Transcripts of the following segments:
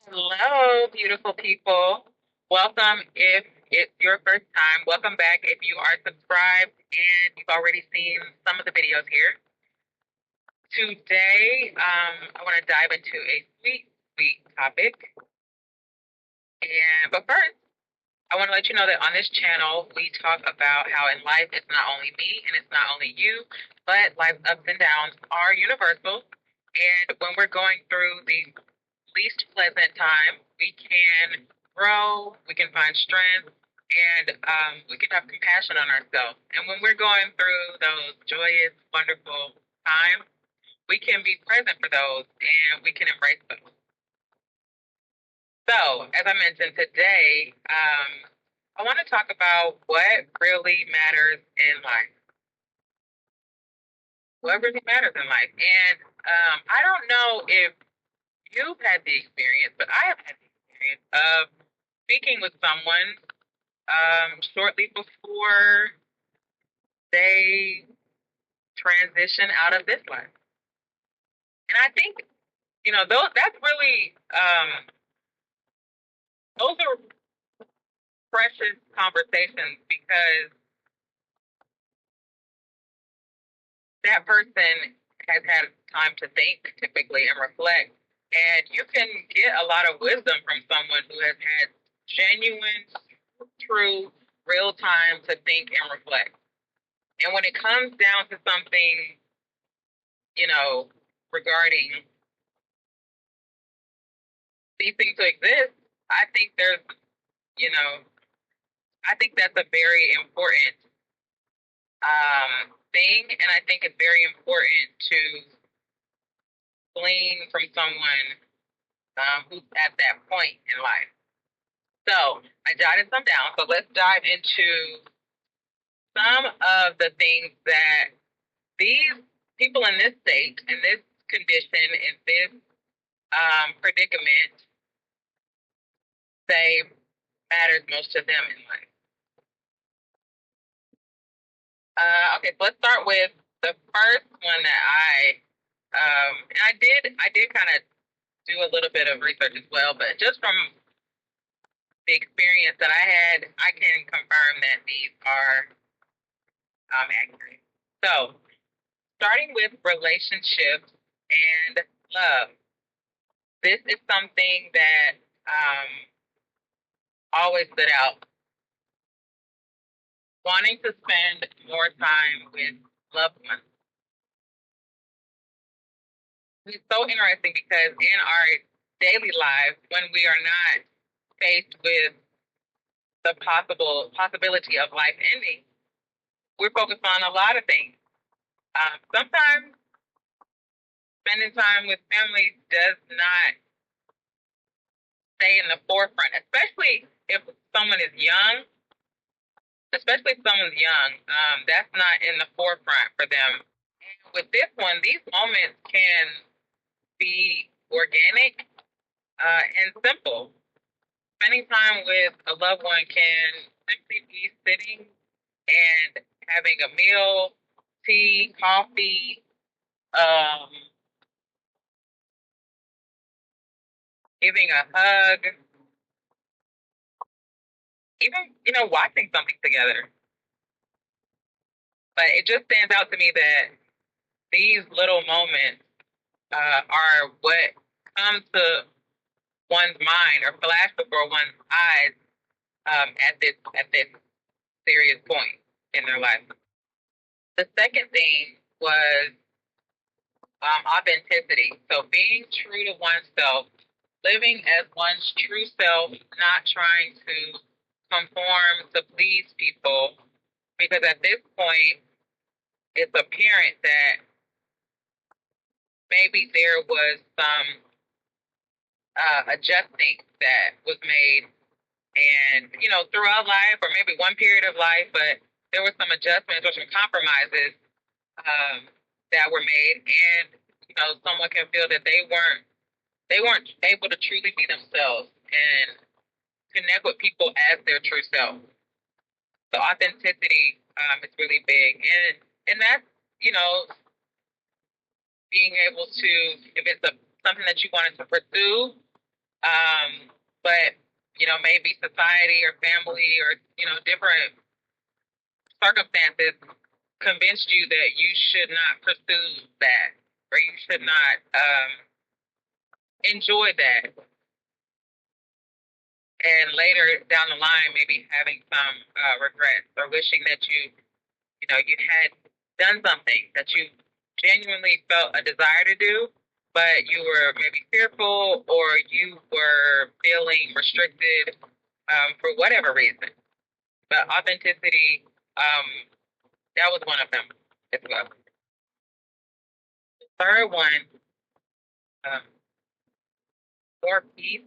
Hello, beautiful people. Welcome if it's your first time. Welcome back if you are subscribed and you've already seen some of the videos here. Today, I want to dive into a sweet topic. But first, I want to let you know that on this channel, we talk about how in life it's not only me and it's not only you, but life's ups and downs are universal. And when we're going through the least pleasant time, we can grow, we can find strength, and we can have compassion on ourselves. And when we're going through those joyous, wonderful times, we can be present for those and we can embrace those. So, as I mentioned today, I want to talk about what really matters in life. What really matters in life. And I don't know if you've had the experience, but I have had the experience of speaking with someone shortly before they transition out of this life. And I think, that's really, those are precious conversations because that person has had time to think typically and reflect. And you can get a lot of wisdom from someone who has had genuine, true, real time to think and reflect. And when it comes down to something, you know, regarding ceasing to exist, I think there's, you know, I think that's a very important thing. And I think it's very important to glean from someone who's at that point in life. So I jotted some down. So let's dive into some of the things that these people in this state, in this condition, in this predicament, say matters most to them in life. Okay, so let's start with the first one that and I did kind of do a little bit of research as well, but just from the experience that I had, I can confirm that these are accurate. So, starting with relationships and love, this is something that always stood out. Wanting to spend more time with loved ones. It's so interesting because in our daily lives, when we are not faced with the possibility of life ending, we're focused on a lot of things. Sometimes spending time with family does not stay in the forefront, especially if someone is young. Especially if someone's young, that's not in the forefront for them. With this one, these moments can be organic and simple. Spending time with a loved one can simply be sitting and having a meal, tea, coffee, um, giving a hug, even watching something together. But it just stands out to me that these little moments are what comes to one's mind or flash before one's eyes at this serious point in their life. The second thing was authenticity. So being true to oneself, living as one's true self, not trying to conform to please people, because at this point it's apparent that maybe there was some adjusting that was made, and throughout life, or maybe one period of life, but there were some adjustments or some compromises that were made, and someone can feel that they weren't able to truly be themselves and connect with people as their true self. So authenticity is really big, and that's being able to, if it's something that you wanted to pursue, But maybe society or family or different circumstances convinced you that you should not pursue that or you should not enjoy that. And later down the line, maybe having some regrets or wishing that you had done something that you genuinely felt a desire to do, but you were maybe fearful or you were feeling restricted for whatever reason. But authenticity, that was one of them as well. The third one, um, more peace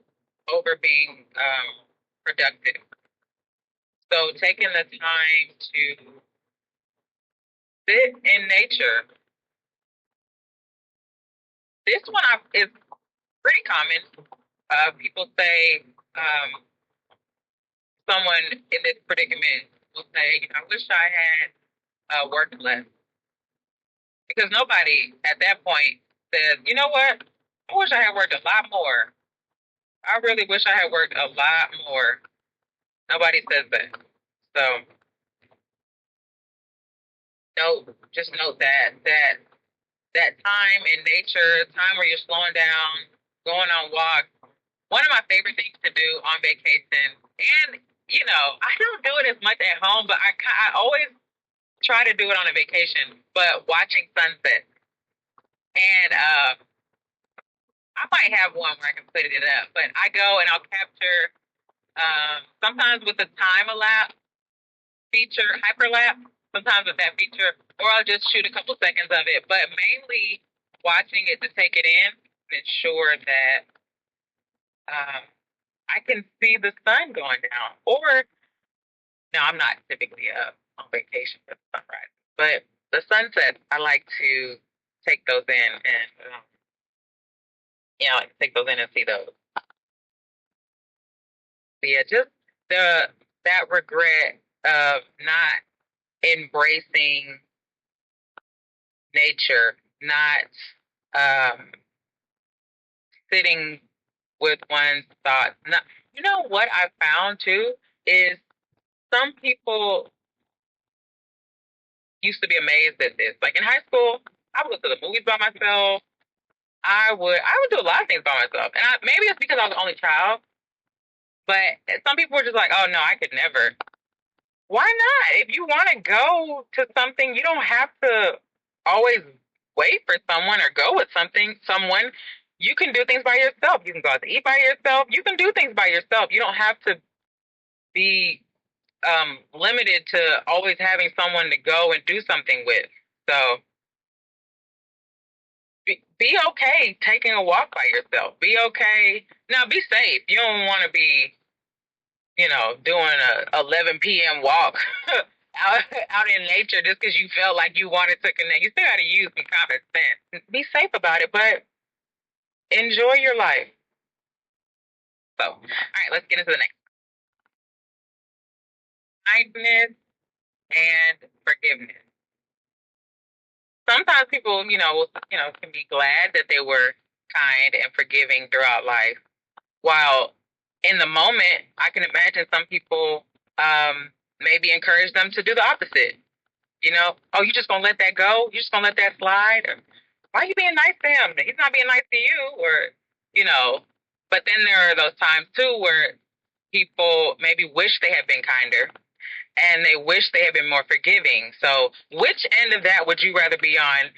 over being productive. So taking the time to sit in nature. This one is pretty common. People say someone in this predicament will say, I wish I had worked less. Because nobody at that point says, you know what? I wish I had worked a lot more. I really wish I had worked a lot more. Nobody says that. So just note that time in nature, time where you're slowing down, going on walks. One of my favorite things to do on vacation, and I don't do it as much at home, but I always try to do it on a vacation. But watching sunset, and I might have one where I can put it up, but I go and I'll capture sometimes with the time elapse feature, hyperlapse, sometimes with that feature, or I'll just shoot a couple seconds of it, but mainly watching it to take it in and ensure that I can see the sun going down. Or, no, I'm not typically on vacation for the sunrise, but the sunset, I like to take those in and, take those in and see those. But yeah, just that regret of not embracing nature, not sitting with one's thoughts. Not, what I found too is some people used to be amazed at this. Like in high school, I would go to the movies by myself. I would do a lot of things by myself, and maybe it's because I was the only child. But some people were just like, "Oh no, I could never." Why not? If you want to go to something, you don't have to always wait for someone or go with someone. You can do things by yourself. You can go out to eat by yourself. You can do things by yourself. You don't have to be limited to always having someone to go and do something with. So be okay taking a walk by yourself. Be okay. Now be safe. You don't want to be, doing a 11 p.m. walk out in nature just because you felt like you wanted to connect. You still got to use some common sense. Be safe about it, but enjoy your life. So, all right, let's get into the next. Kindness and forgiveness. Sometimes people, can be glad that they were kind and forgiving throughout life. While in the moment, I can imagine some people maybe encourage them to do the opposite. Oh, you just gonna let that go? You just gonna let that slide? Or, why are you being nice to him? He's not being nice to you, or you know. But then there are those times too where people maybe wish they had been kinder and they wish they had been more forgiving. So, which end of that would you rather be on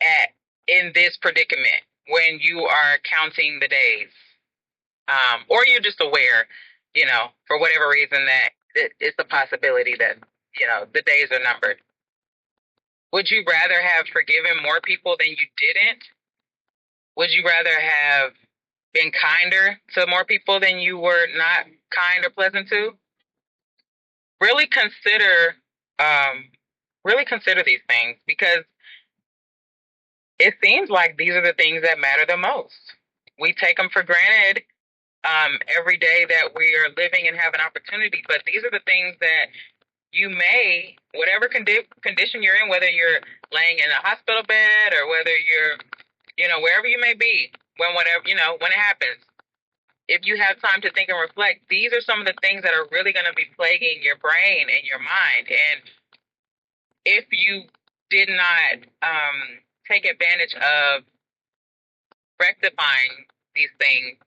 at in this predicament when you are counting the days, or you're just aware, for whatever reason that it's a possibility that the days are numbered. Would you rather have forgiven more people than you didn't? Would you rather have been kinder to more people than you were not kind or pleasant to? Really consider, um, really consider these things because it seems like these are the things that matter the most. We take them for granted every day that we are living and have an opportunity, but these are the things that you may, whatever condition you're in, whether you're laying in a hospital bed or whether you're, wherever you may be, when whatever, when it happens, if you have time to think and reflect, these are some of the things that are really going to be plaguing your brain and your mind. And if you did not take advantage of rectifying these things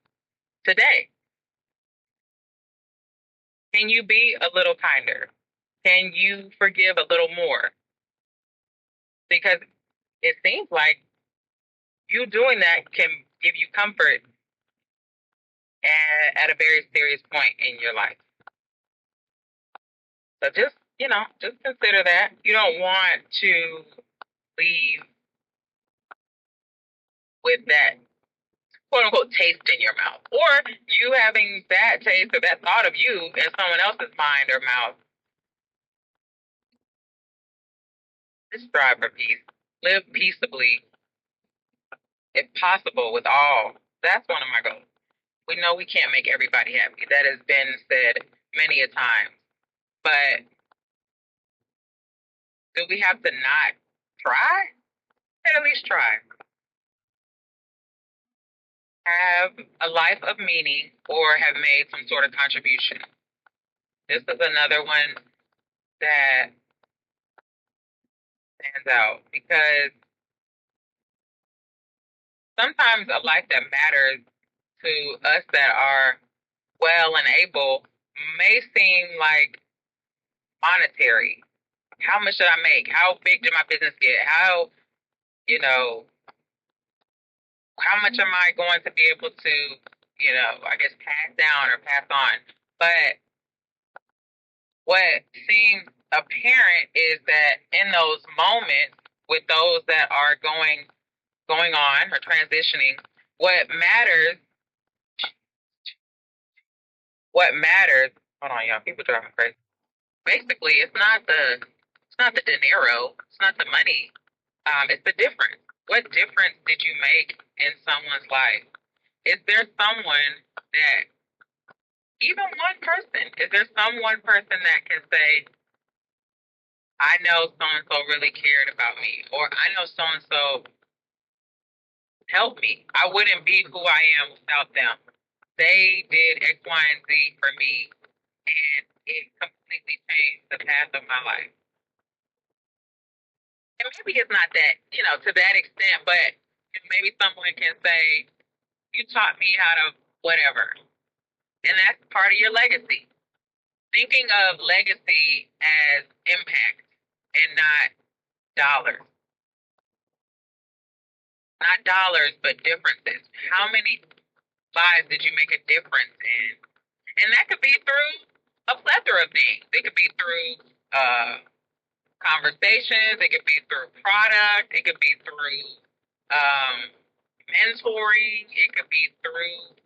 today, can you be a little kinder? Can you forgive a little more? Because it seems like you doing that can give you comfort at a very serious point in your life. So just consider that. You don't want to leave with that quote unquote taste in your mouth, or you having that taste or that thought of you in someone else's mind or mouth. Just strive for peace. Live peaceably, if possible, with all. That's one of my goals. We know we can't make everybody happy. That has been said many a time. But do we have to not try? At least try. Have a life of meaning or have made some sort of contribution. This is another one that stands out because sometimes a life that matters to us that are well and able may seem like monetary. How much should I make? How big did my business get? You know, how much am I going to be able to, I guess pass down or pass on? But what seems apparent is that in those moments with those that are going on or transitioning, what matters, hold on, y'all, people driving crazy. Basically, it's not the dinero, it's not the money. It's the difference. What difference did you make in someone's life? Is there someone that, even one person, is there some one person that can say, I know so and so really cared about me, or I know so and so helped me. I wouldn't be who I am without them. They did X, Y, and Z for me, and it completely changed the path of my life. And maybe it's not that, to that extent, but maybe someone can say, you taught me how to whatever. And that's part of your legacy. Thinking of legacy as impact and not dollars. Not dollars, but differences. How many lives did you make a difference in? And that could be through a plethora of things. It could be through conversations. It could be through product. It could be through mentoring. It could be through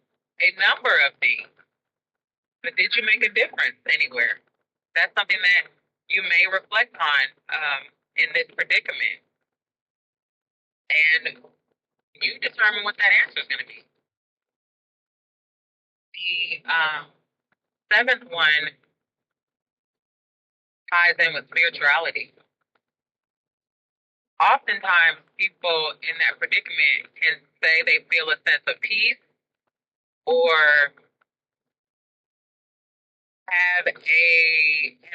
a number of things. But did you make a difference anywhere? That's something that you may reflect on in this predicament. And you determine what that answer is going to be. The seventh one ties in with spirituality. Oftentimes, people in that predicament can say they feel a sense of peace or have an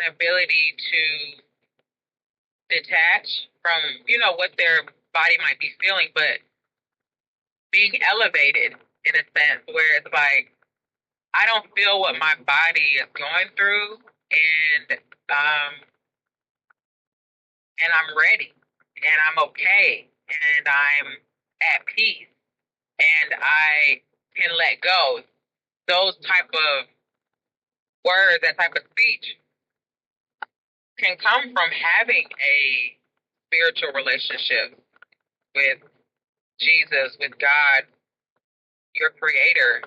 ability to detach from, what their body might be feeling, but being elevated in a sense where it's like, I don't feel what my body is going through, and I'm ready, and I'm okay, and I'm at peace, and I can let go. Those type of words, that type of speech, can come from having a spiritual relationship with Jesus, with God, your creator.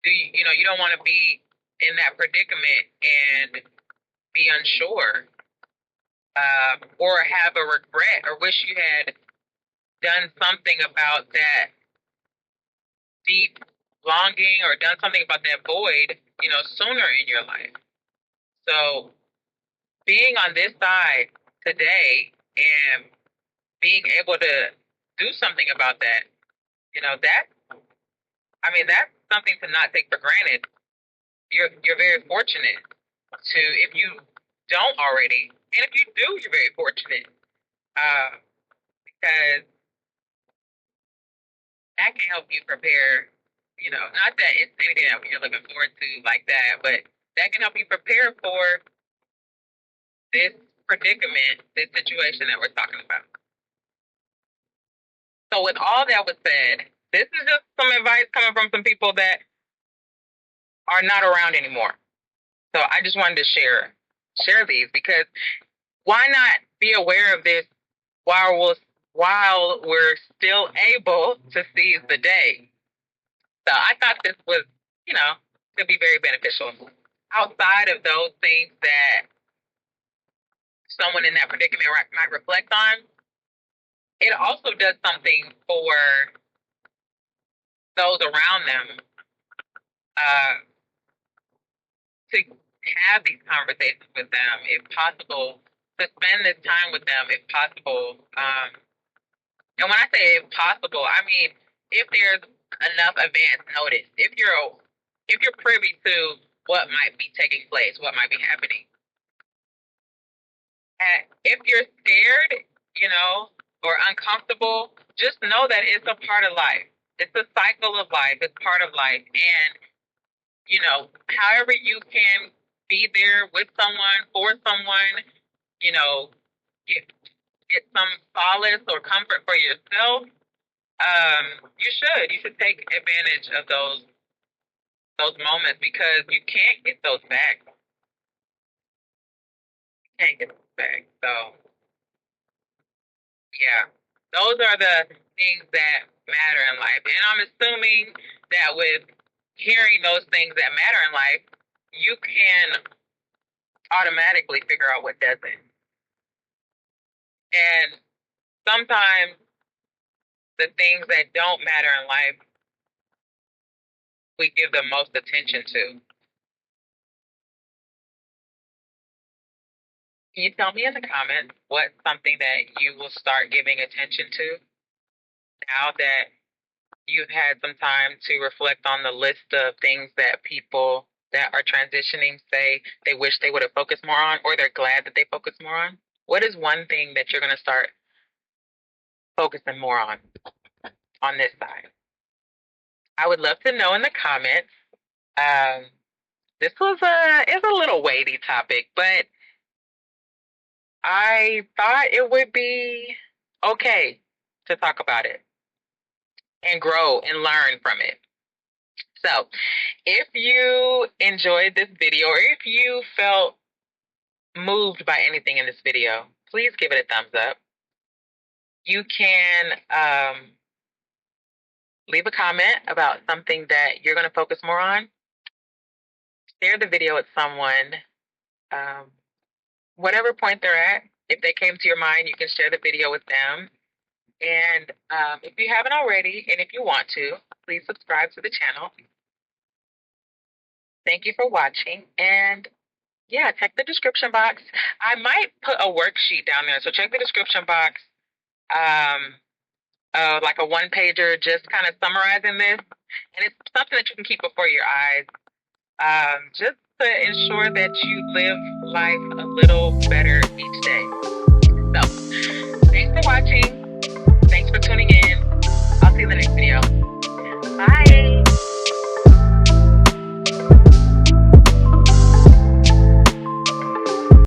You don't want to be in that predicament and be unsure or have a regret or wish you had done something about that deep longing or done something about that void, sooner in your life. So being on this side today and being able to do something about that That's something to not take for granted. You're very fortunate to, if you don't already, and if you do, you're very fortunate, because that can help you prepare. Not that it's anything that you're looking forward to like that, but that can help you prepare for this predicament, this situation that we're talking about. So with all that was said, this is just some advice coming from some people that are not around anymore. So I just wanted to share these, because why not be aware of this while we're still able to seize the day? So I thought this was, could be very beneficial. Outside of those things that someone in that predicament might reflect on, it also does something for those around them, to have these conversations with them, if possible, to spend this time with them, if possible. And when I say if possible, I mean if there's enough advance notice, if you're privy to what might be taking place, what might be happening. And if you're scared, or uncomfortable, just know that it's a part of life. It's a cycle of life. It's part of life. And, however you can be there with someone, for someone, get some solace or comfort for yourself, you should take advantage of those moments, because you can't get those back. You can't get those back. So, yeah, those are the things that matter in life. And I'm assuming that with hearing those things that matter in life, you can automatically figure out what doesn't. And sometimes the things that don't matter in life, we give the most attention to. Can you tell me in the comments what's something that you will start giving attention to now that you've had some time to reflect on the list of things that people that are transitioning say they wish they would have focused more on, or they're glad that they focused more on? What is one thing that you're going to start focusing more on this side? I would love to know in the comments. This is a little weighty topic, but I thought it would be okay to talk about it and grow and learn from it. So if you enjoyed this video, or if you felt moved by anything in this video, please give it a thumbs up. You can leave a comment about something that you're going to focus more on. Share the video with someone, whatever point they're at. If they came to your mind, you can share the video with them. And if you haven't already, and if you want to, please subscribe to the channel. Thank you for watching. And yeah, check the description box. I might put a worksheet down there. So check the description box, like a one-pager, just kind of summarizing this. And it's something that you can keep before your eyes, just to ensure that you live life a little better each day. So thanks for watching. Thanks for tuning in. I'll see you in the next video.